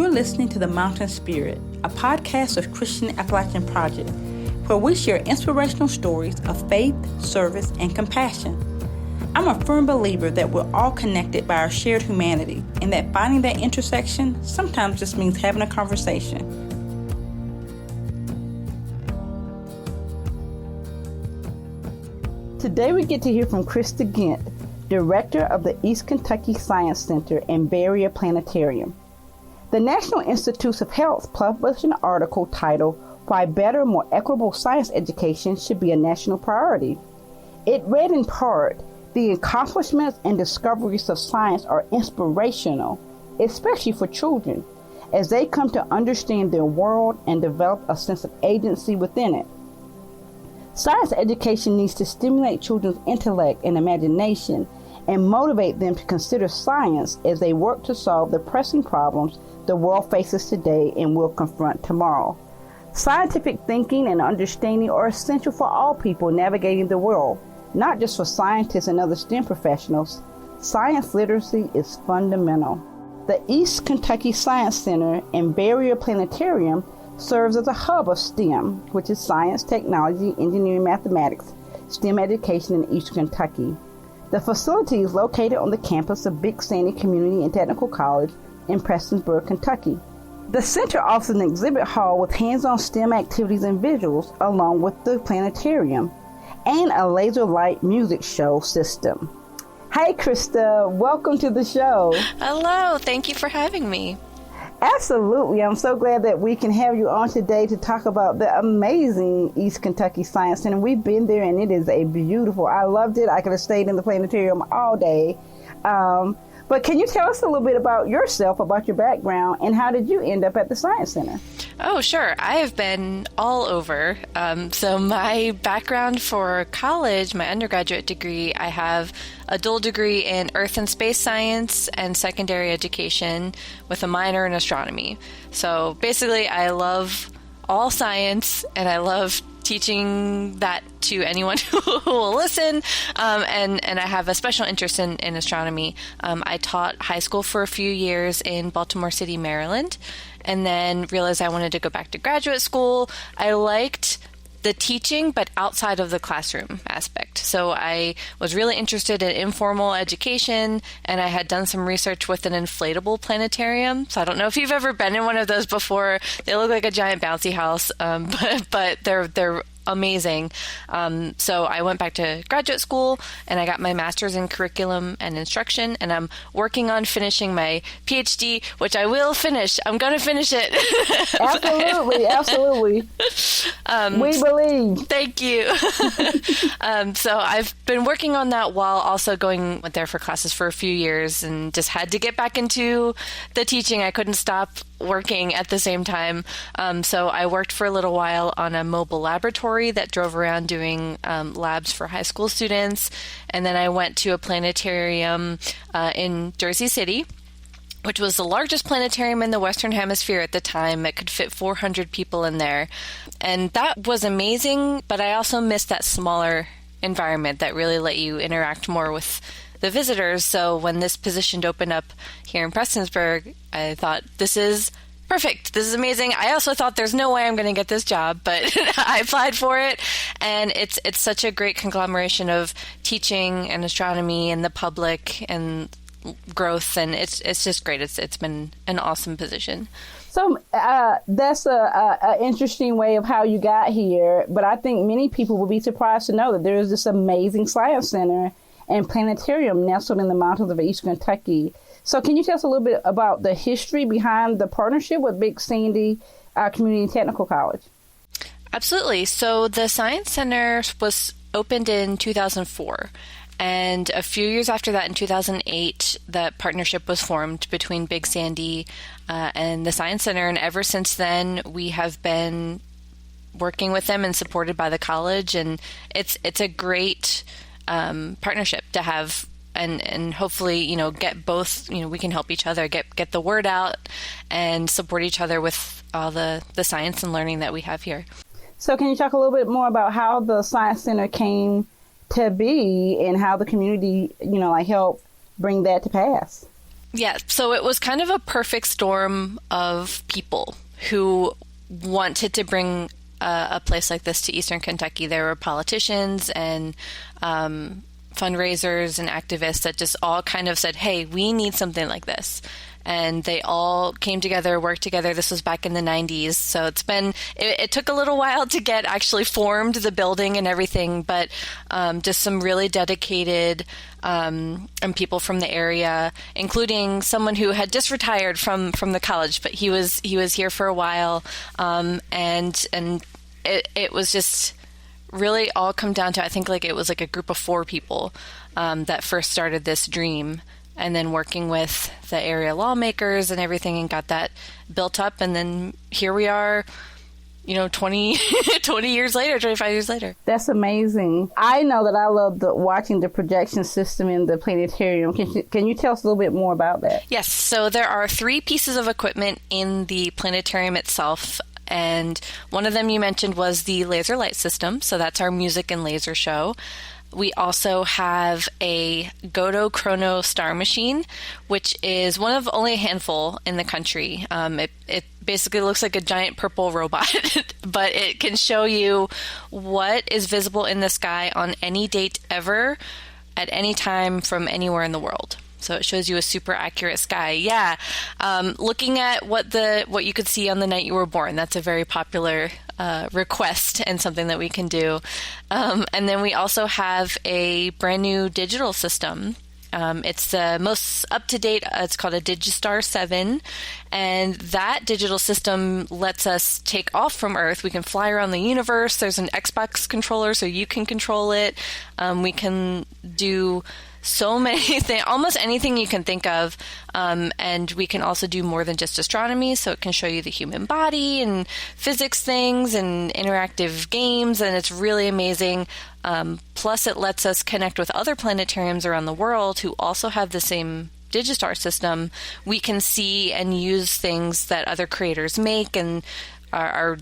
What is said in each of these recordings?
You're listening to The Mountain Spirit, a podcast of Christian Appalachian Project, where we share inspirational stories of faith, service, and compassion. I'm a firm believer that we're all connected by our shared humanity, and that finding that intersection sometimes just means having a conversation. Today we get to hear from Chrysta Ghent, Director of the East Kentucky Science Center and Varia Planetarium. The National Institutes of Health published an article titled, "Why Better, More Equitable Science Education Should Be a National Priority." It read in part, "The accomplishments and discoveries of science are inspirational, especially for children, as they come to understand their world and develop a sense of agency within it. Science education needs to stimulate children's intellect and imagination and motivate them to consider science as they work to solve the pressing problems the world faces today and will confront tomorrow. Scientific thinking and understanding are essential for all people navigating the world, not just for scientists and other STEM professionals. Science literacy is fundamental." The East Kentucky Science Center and Varia Planetarium serves as a hub of STEM, which is science, technology, engineering, mathematics, STEM education in East Kentucky. The facility is located on the campus of Big Sandy Community and Technical College in Prestonsburg, Kentucky. The center offers an exhibit hall with hands-on STEM activities and visuals, along with the planetarium, and a laser light music show system. Hey, Chrysta, welcome to the show. Hello, thank you for having me. Absolutely. I'm so glad that we can have you on today to talk about the amazing East Kentucky Science Center. We've been there and it is I loved it. I could have stayed in the planetarium all day. But can you tell us a little bit about yourself, about your background, and how did you end up at the Science Center? Oh, sure. I have been all over. So my background for college, my undergraduate degree, I have a dual degree in Earth and Space Science and secondary education with a minor in astronomy. So basically, I love all science, and I love teaching that to anyone who will listen, and I have a special interest in astronomy. I taught high school for a few years in Baltimore City, Maryland, and then realized I wanted to go back to graduate school. I liked the teaching, but outside of the classroom aspect. So I was really interested in informal education, and I had done some research with an inflatable planetarium. So I don't know if you've ever been in one of those before. They look like a giant bouncy house, but they're amazing. So I went back to graduate school and I got my master's in curriculum and instruction, and I'm working on finishing my PhD, which I will finish. I'm going to finish it. Absolutely. We believe. Thank you. So I've been working on that while also went there for classes for a few years, and just had to get back into the teaching. I couldn't stop working at the same time. So I worked for a little while on a mobile laboratory that drove around doing labs for high school students. And then I went to a planetarium in Jersey City, which was the largest planetarium in the Western Hemisphere at the time. It could fit 400 people in there. And that was amazing, but I also missed that smaller environment that really let you interact more with the visitors. So when this position opened up here in Prestonsburg, I thought, this is perfect. This is amazing. I also thought there's no way I'm going to get this job, but I applied for it. And it's such a great conglomeration of teaching and astronomy and the public and growth. And it's just great. It's been an awesome position. So that's a interesting way of how you got here. But I think many people will be surprised to know that there is this amazing science center and planetarium nestled in the mountains of East Kentucky. So can you tell us a little bit about the history behind the partnership with Big Sandy Community and Technical College? Absolutely. So the Science Center was opened in 2004. And a few years after that, in 2008, that partnership was formed between Big Sandy and the Science Center. And ever since then, we have been working with them and supported by the college. And it's a great partnership to have, and hopefully, get both, we can help each other get the word out and support each other with all the science and learning that we have here. So can you talk a little bit more about how the Science Center came to be and how the community, helped bring that to pass? Yeah, so it was kind of a perfect storm of people who wanted to bring a place like this to Eastern Kentucky. There were politicians and fundraisers and activists that just all kind of said, hey, we need something like this. And they all came together, worked together. This was back in the 90s. So it took a little while to get actually formed, the building and everything, but just some really dedicated and people from the area, including someone who had just retired from the college, but he was here for a while. And it was just really all come down to, I think it was like a group of 4 people that first started this dream, and then working with the area lawmakers and everything and got that built up. And then here we are, 20 years later, 25 years later. That's amazing. I know that I love watching the projection system in the planetarium. Can you tell us a little bit more about that? Yes. So there are 3 pieces of equipment in the planetarium itself. And one of them you mentioned was the laser light system. So that's our music and laser show. We also have a Godot Chrono star machine, which is one of only a handful in the country. It basically looks like a giant purple robot, but it can show you what is visible in the sky on any date ever, at any time from anywhere in the world. So it shows you a super accurate sky. Yeah. Looking at what you could see on the night you were born. That's a very popular request and something that we can do. And then we also have a brand new digital system. It's the most up-to-date. It's called a Digistar 7. And that digital system lets us take off from Earth. We can fly around the universe. There's an Xbox controller, so you can control it. We can do so many things, almost anything you can think of. And we can also do more than just astronomy. So it can show you the human body and physics things and interactive games. And it's really amazing. Plus, it lets us connect with other planetariums around the world who also have the same Digistar system. We can see and use things that other creators make and are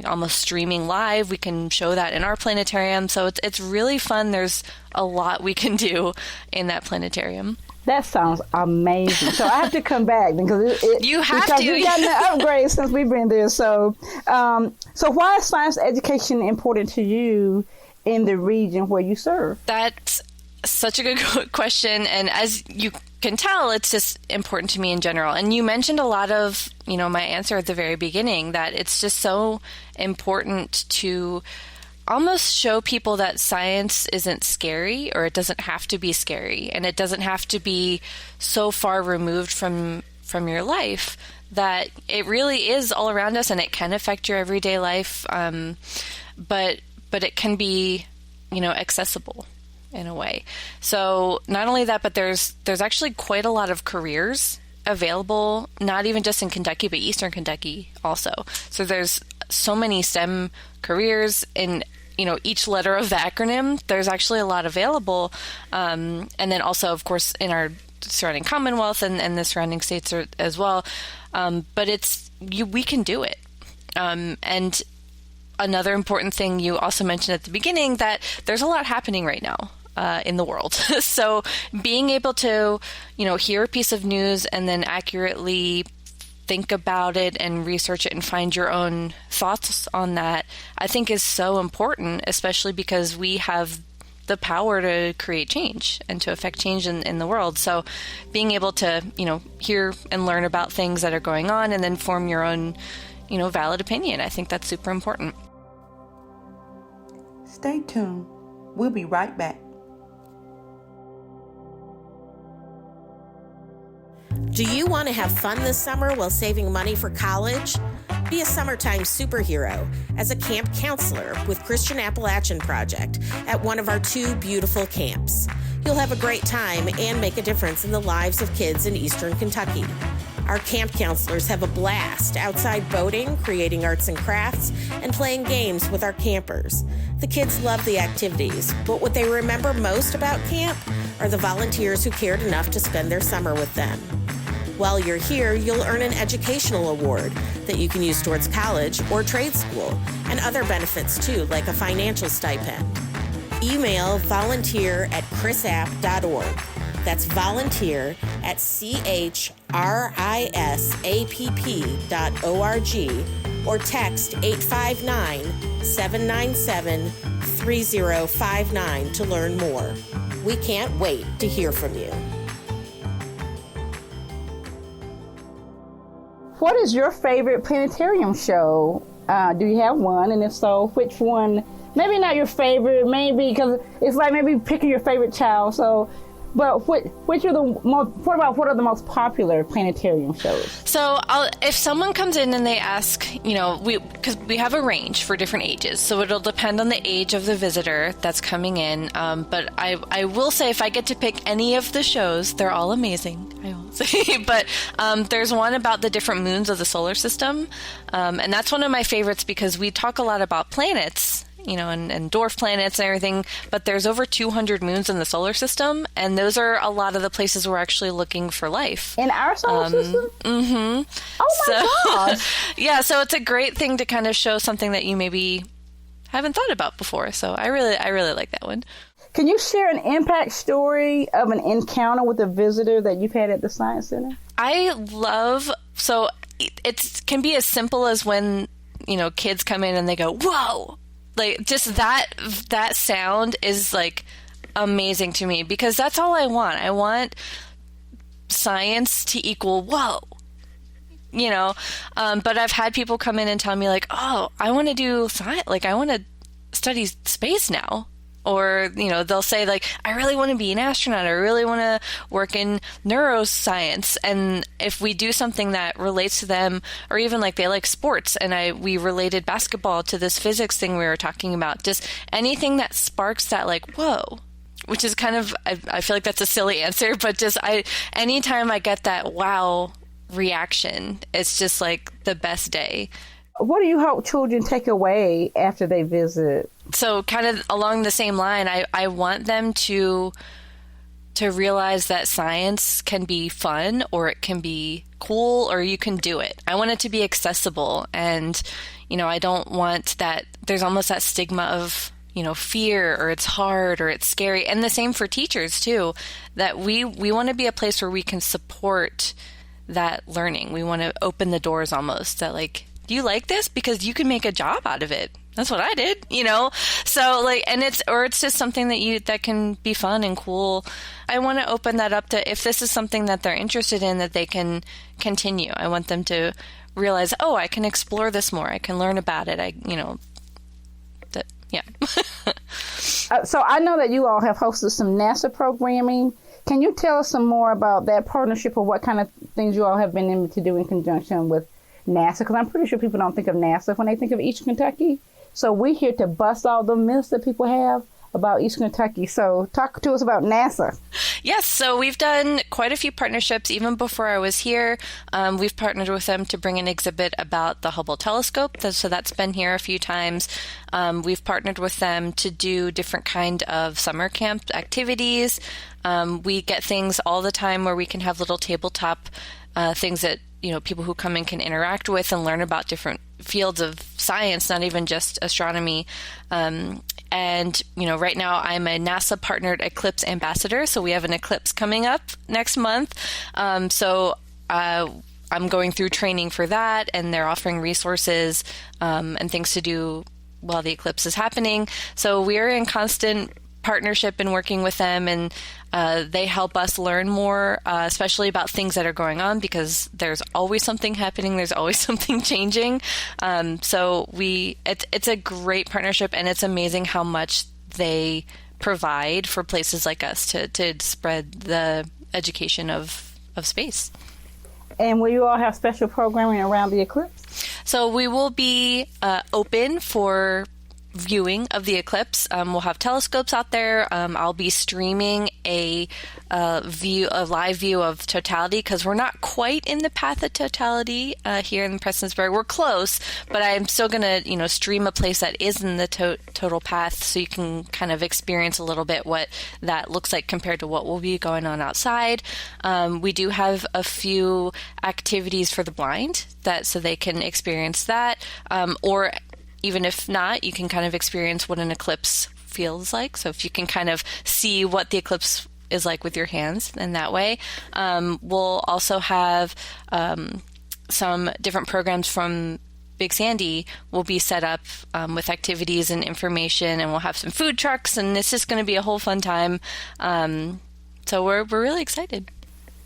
almost streaming live. We can show that in our planetarium. So it's really fun. There's a lot we can do in that planetarium. That sounds amazing. So I have to come back because you have because to. We've gotten an upgrade since we've been there. So, so why is science education important to you in the region where you serve? That's such a good question. And as you can tell, it's just important to me in general. And you mentioned a lot of, my answer at the very beginning, that it's just so important to almost show people that science isn't scary, or it doesn't have to be scary, and it doesn't have to be so far removed from your life, that it really is all around us and it can affect your everyday life. But it can be, accessible in a way. So not only that, but there's actually quite a lot of careers available, not even just in Kentucky, but Eastern Kentucky also. So there's so many STEM careers in, each letter of the acronym. There's actually a lot available. And then also, of course, in our surrounding Commonwealth and the surrounding states as well. But we can do it. And another important thing you also mentioned at the beginning, that there's a lot happening right now in the world. So being able to, hear a piece of news and then accurately think about it and research it and find your own thoughts on that, I think is so important, especially because we have the power to create change and to affect change in the world. So being able to, hear and learn about things that are going on and then form your own, valid opinion, I think that's super important. Stay tuned. We'll be right back. Do you want to have fun this summer while saving money for college? Be a summertime superhero as a camp counselor with Christian Appalachian Project at one of our 2 beautiful camps. You'll have a great time and make a difference in the lives of kids in Eastern Kentucky. Our camp counselors have a blast outside boating, creating arts and crafts, and playing games with our campers. The kids love the activities, but what they remember most about camp are the volunteers who cared enough to spend their summer with them. While you're here, you'll earn an educational award that you can use towards college or trade school, and other benefits too, like a financial stipend. Email volunteer@chrisapp.org. That's volunteer at chrisapp.org or text 859-797-3059 to learn more. We can't wait to hear from you. What is your favorite planetarium show? Do you have one? And if so, which one? Maybe not your favorite, maybe because it's like maybe picking your favorite child. So, but which are the most? What are the most popular planetarium shows? So, if someone comes in and they ask, because we have a range for different ages, so it'll depend on the age of the visitor that's coming in. But I will say, if I get to pick any of the shows, they're all amazing. I will say, but there's one about the different moons of the solar system, and that's one of my favorites because we talk a lot about planets. And dwarf planets and everything, but there's over 200 moons in the solar system, and those are a lot of the places we're actually looking for life. In our solar system? Mm-hmm. Oh my gosh! Yeah, so it's a great thing to kind of show something that you maybe haven't thought about before. So I really like that one. Can you share an impact story of an encounter with a visitor that you've had at the Science Center? So it can be as simple as when, kids come in and they go, whoa! Like, just that sound is, like, amazing to me because that's all I want. I want science to equal whoa, but I've had people come in and tell me, like, oh, I want to do science. Like, I want to study space now. Or, they'll say, like, I really want to be an astronaut. I really want to work in neuroscience. And if we do something that relates to them, or even like they like sports, and we related basketball to this physics thing we were talking about, just anything that sparks that, like, whoa, which is kind of, I feel like that's a silly answer, but just anytime I get that wow reaction, it's just like the best day. What do you hope children take away after they visit? So kind of along the same line, I want them to realize that science can be fun, or it can be cool, or you can do it. I want it to be accessible. And, I don't want that there's almost that stigma of, fear, or it's hard, or it's scary. And the same for teachers too, that we want to be a place where we can support that learning. We want to open the doors almost that, like, do you like this? Because you can make a job out of it. That's what I did, So like, and it's just something that can be fun and cool. I want to open that up to, if this is something that they're interested in, that they can continue. I want them to realize, oh, I can explore this more. I can learn about it. Yeah. So I know that you all have hosted some NASA programming. Can you tell us some more about that partnership, or what kind of things you all have been able to do in conjunction with NASA? Because I'm pretty sure people don't think of NASA when they think of East Kentucky. So we're here to bust all the myths that people have about East Kentucky. So talk to us about NASA. Yes, so we've done quite a few partnerships. Even before I was here, we've partnered with them to bring an exhibit about the Hubble telescope. So that's been here a few times. We've partnered with them to do different kind of summer camp activities. We get things all the time where we can have little tabletop things that people who come in can interact with and learn about different fields of science, not even just astronomy. And right now I'm a NASA partnered eclipse ambassador. So we have an eclipse coming up next month. So I'm going through training for that, and they're offering resources and things to do while the eclipse is happening. So we're in constant partnership and working with them, and they help us learn more, especially about things that are going on, because there's always something happening. There's always something changing. So it's a great partnership, and it's amazing how much they provide for places like us to spread the education of space. And will you all have special programming around the eclipse? So we will be open for viewing of the eclipse. We'll have telescopes out there. I'll be streaming a live view of totality, because we're not quite in the path of totality here in Prestonsburg. We're close, but I'm still going to stream a place that is in the total path, so you can kind of experience a little bit what that looks like compared to what will be going on outside. We do have a few activities for the blind so they can experience that, or even if not, you can kind of experience what an eclipse feels like. So if you can kind of see what the eclipse is like with your hands in that way. We'll also have some different programs from Big Sandy will be set up with activities and information, and we'll have some food trucks, and it's just going to be a whole fun time. So we're really excited.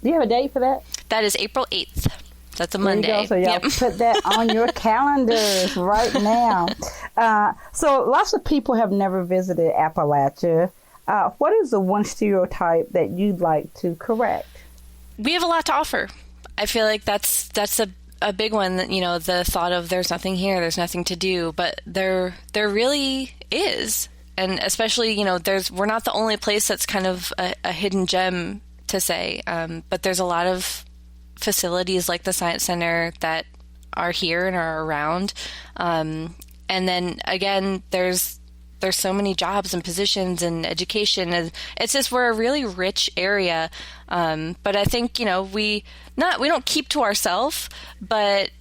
Do you have a date for that? That is April 8th. That's a Monday. There you go. So y'all put that on your calendars right now. So lots of people have never visited Appalachia. What is the one stereotype that you'd like to correct? We have a lot to offer. I feel like that's a big one, that, the thought of there's nothing here, there's nothing to do, but there really is. And especially, we're not the only place that's kind of a hidden gem to say, but there's a lot of facilities like the Science Center that are here and are around. And then again, there's so many jobs and positions and education, and it's just, we're a really rich area. But I think, we don't keep to ourselves, but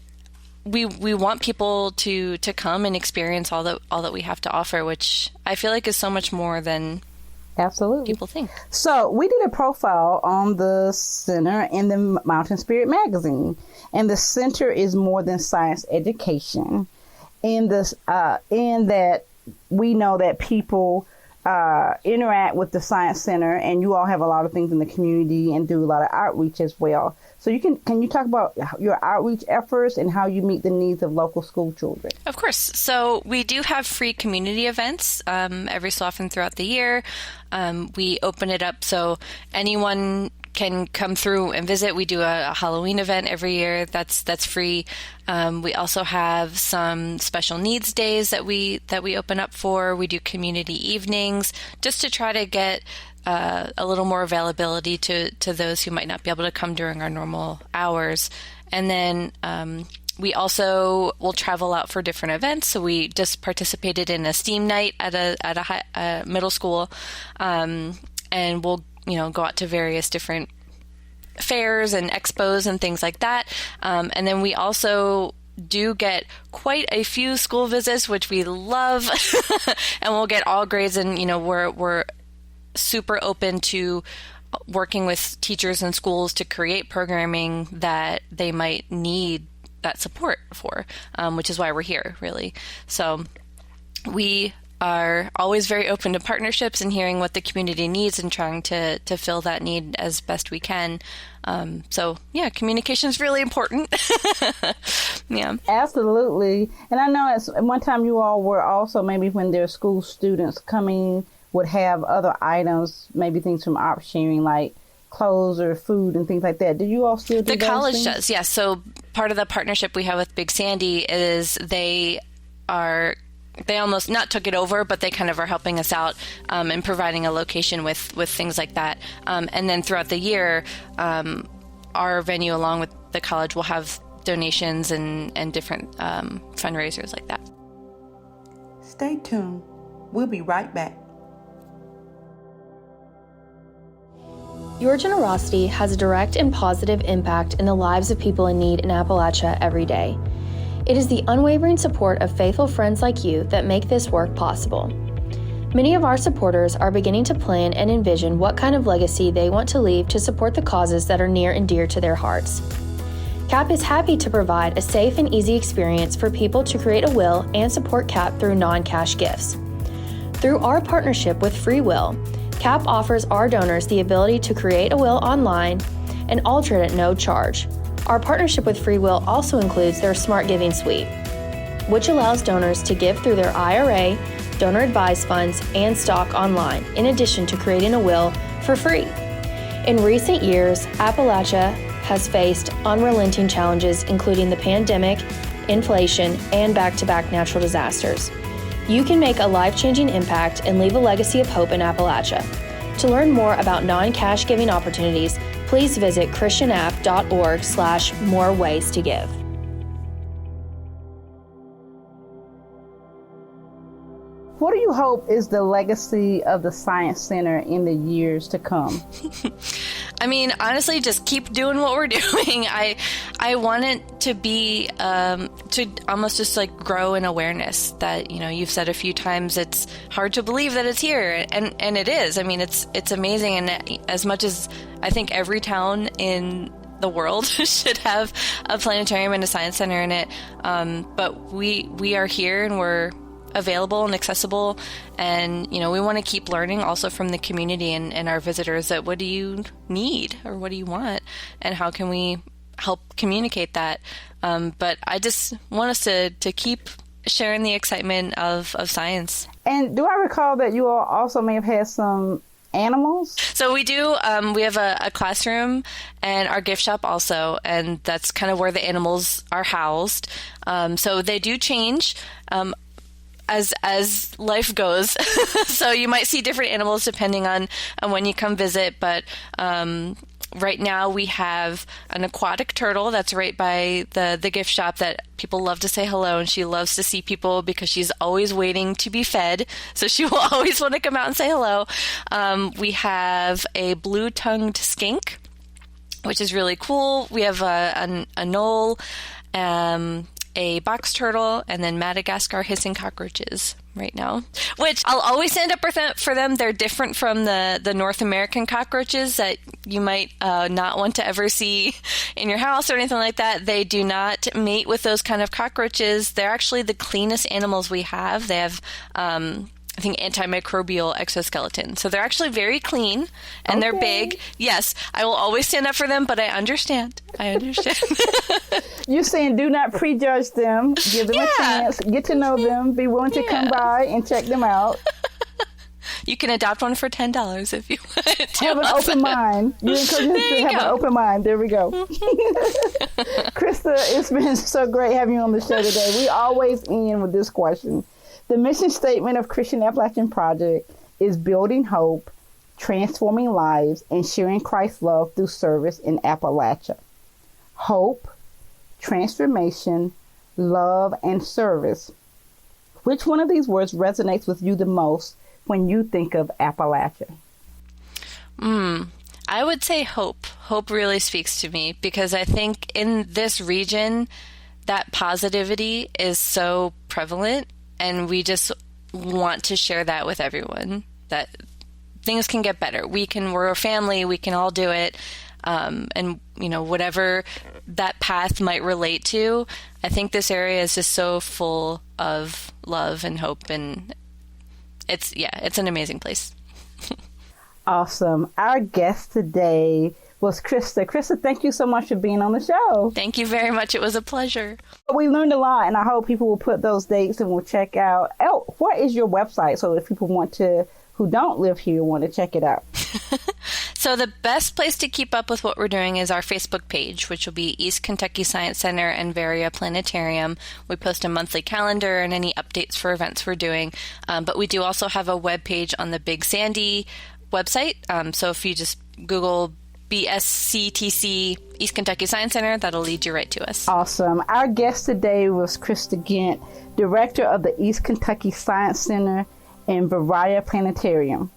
we want people to come and experience all that we have to offer, which I feel like is so much more than absolutely people think. So we did a profile on the center in the Mountain Spirit magazine, and the center is more than science education. In that we know that people interact with the Science Center, and you all have a lot of things in the community and do a lot of outreach as well. So can you talk about your outreach efforts and how you meet the needs of local school children? Of course. So we do have free community events every so often throughout the year. We open it up so anyone can come through and visit. We do a Halloween event every year that's free. We also have some special needs days that we open up for. We do community evenings just to try to get a little more availability to those who might not be able to come during our normal hours. And then we also will travel out for different events. So we just participated in a STEAM night at a middle school, and we'll go out to various different fairs and expos and things like that. And then we also do get quite a few school visits, which we love, and we'll get all grades. And we're super open to working with teachers and schools to create programming that they might need that support for, which is why we're here, really. So we are always very open to partnerships and hearing what the community needs and trying to fill that need as best we can. So yeah, communication is really important. Yeah, absolutely. And I know at one time you all were also, maybe when their school students coming, would have other items, maybe things from op sharing, like clothes or food and things like that. Do you all still do the those college things? Does, yes. So part of the partnership we have with Big Sandy is they almost not took it over, but they kind of are helping us out and providing a location with things like that. And then throughout the year, our venue along with the college will have donations and different fundraisers like that. Stay tuned. We'll be right back. Your generosity has a direct and positive impact in the lives of people in need in Appalachia every day. It is the unwavering support of faithful friends like you that make this work possible. Many of our supporters are beginning to plan and envision what kind of legacy they want to leave to support the causes that are near and dear to their hearts. CAP is happy to provide a safe and easy experience for people to create a will and support CAP through non-cash gifts. Through our partnership with Free Will, CAP offers our donors the ability to create a will online and alter it at no charge. Our partnership with Free Will also includes their Smart Giving Suite, which allows donors to give through their IRA, donor advised funds, and stock online, in addition to creating a will for free. In recent years, Appalachia has faced unrelenting challenges, including the pandemic, inflation, and back-to-back natural disasters. You can make a life-changing impact and leave a legacy of hope in Appalachia. To learn more about non-cash giving opportunities, please visit christianapp.org/more ways to give. 'Cause What do you hope is the legacy of the Science Center in the years to come? I mean, honestly, just keep doing what we're doing. I want it to be, to almost just like grow in awareness that, you've said a few times, it's hard to believe that it's here. And it is. I mean, it's amazing. And as much as I think every town in the world should have a planetarium and a science center in it. But we are here and we're available and accessible, and we want to keep learning also from the community and our visitors that what do you need or what do you want and how can we help communicate that. But I just want us to keep sharing the excitement of science. And do I recall that you all also may have had some animals? So we do. We have a classroom and our gift shop also, and that's kind of where the animals are housed. So they do change as life goes. So you might see different animals depending on when you come visit. But right now we have an aquatic turtle that's right by the gift shop that people love to say hello, and she loves to see people because she's always waiting to be fed. So she will always want to come out and say hello. We have a blue-tongued skink, which is really cool. We have a knoll, a box turtle, and then Madagascar hissing cockroaches right now, which I'll always stand up for them. They're different from the North American cockroaches that you might not want to ever see in your house or anything like that. They do not mate with those kind of cockroaches. They're actually the cleanest animals we have. They have I think antimicrobial exoskeleton. So they're actually very clean and they're big. Yes, I will always stand up for them, but I understand. You're saying do not prejudge them. Give them a chance. Get to know them. Be willing to come by and check them out. You can adopt one for $10 if you want to. Have an open mind. You encourage them to have an open mind. There we go. Chrysta, it's been so great having you on the show today. We always end with this question. The mission statement of Christian Appalachian Project is building hope, transforming lives, and sharing Christ's love through service in Appalachia. Hope, transformation, love, and service. Which one of these words resonates with you the most when you think of Appalachia? I would say hope. Hope really speaks to me because I think in this region, that positivity is so prevalent. And we just want to share that with everyone, that things can get better. We're a family, we can all do it. And, whatever that path might relate to, I think this area is just so full of love and hope. And it's an amazing place. Awesome. Our guest today was Chrysta. Chrysta, thank you so much for being on the show. Thank you very much. It was a pleasure. We learned a lot, and I hope people will put those dates and will check out. Oh, what is your website? So if people who don't live here want to check it out. So the best place to keep up with what we're doing is our Facebook page, which will be East Kentucky Science Center and Varia Planetarium. We post a monthly calendar and any updates for events we're doing. But we do also have a web page on the Big Sandy website. So if you just Google BSCTC East Kentucky Science Center, that'll lead you right to us. Awesome. Our guest today was Chrysta Ghent, Director of the East Kentucky Science Center and Varia Planetarium.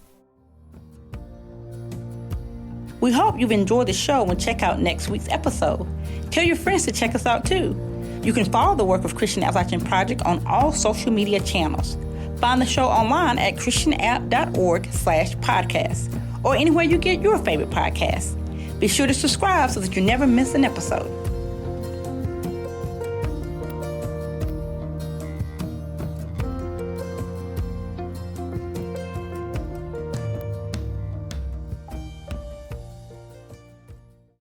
We hope you've enjoyed the show and check out next week's episode. Tell your friends to check us out too. You can follow the work of Christian Appalachian Project on all social media channels. Find the show online at christianapp.org/podcast or anywhere you get your favorite podcasts. Be sure to subscribe so that you never miss an episode.